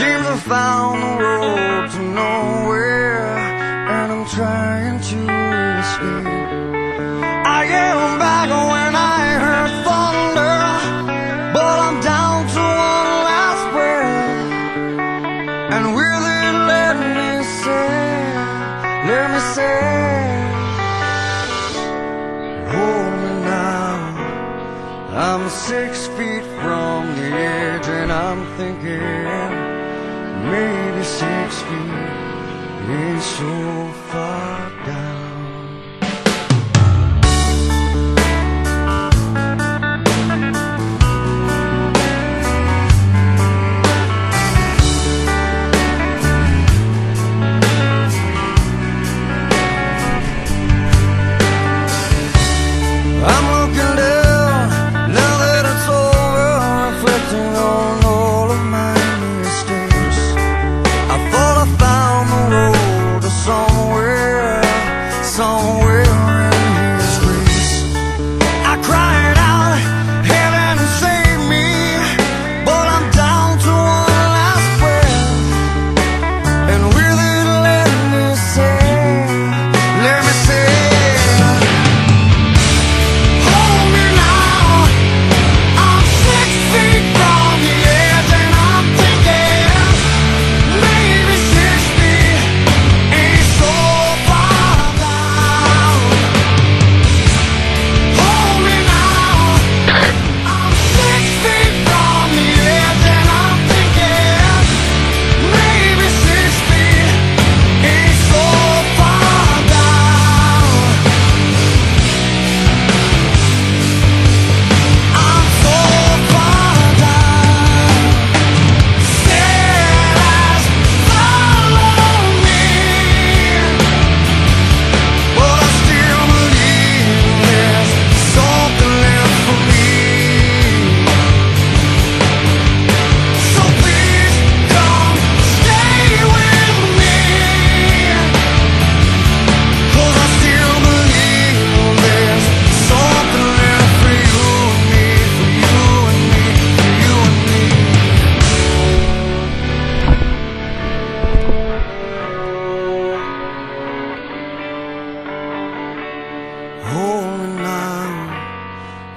Seems I found the road to nowhere, and I'm trying to escape. I get back when I heard thunder, but I'm down to one last breath. And with it, let me say, hold me now. I'm 6 feet from the edge, and I'm thinking maybe 6 feet ain't so far down. I'm looking down, now that it's over, reflecting on all of my mistakes. I thought I found the road to somewhere in His grace. I cried out, heaven save me, but I'm down to one last breath. And with it, let me say,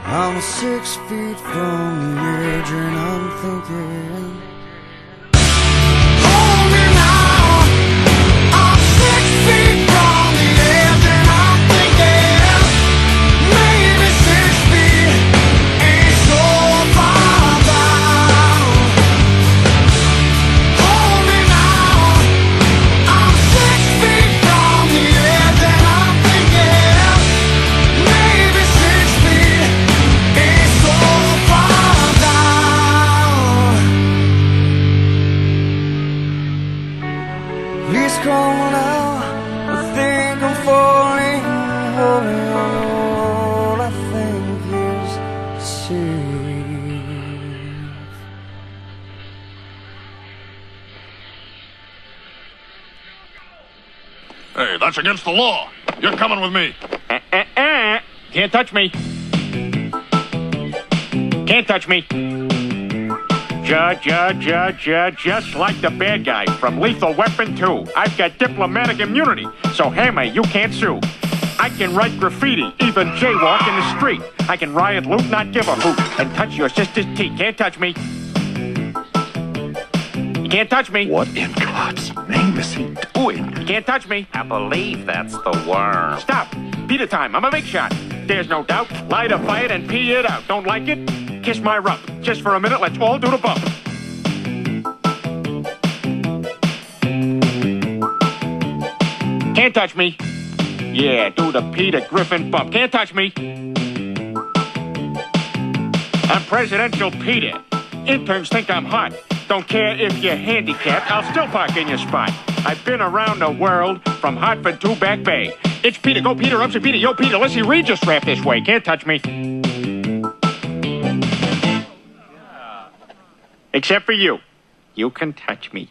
I'm 6 feet from the edge, and I'm thinking, hold me now. I'm 6 feet from the edge, and I'm thinking, maybe 6 feet ain't so far down. Hold me now. I'm 6 feet from the edge, and I'm thinking, maybe 6 feet ain't so far down. Please come now, I think I'm falling, holding on to all I think is safe. Hey, that's against the law. You're coming with me. Can't touch me. Can't touch me. Just like the bad guy from Lethal Weapon 2. I've got diplomatic immunity, so Hammer, you can't sue. I can write graffiti, even jaywalk in the street. I can riot, loot, not give a hoot, and touch your sister's teeth. Can't touch me. You can't touch me. What in God's name is he doing? You can't touch me. I believe that's the worm. Stop. Peter time. I'm a big shot. There's no doubt. Light a fire and pee it out. Don't like it? Kiss my rump. Just for a minute, let's all do the bump. Can't touch me. Yeah, do the Peter Griffin bump. Can't touch me. I'm Presidential Peter. Interns think I'm hot. Don't care if you're handicapped, I'll still park in your spot. I've been around the world, from Hartford to Back Bay. It's Peter, go Peter, I'm Peter, yo Peter, let's see Reed just rap this way. Can't touch me. Except for you. You can touch me.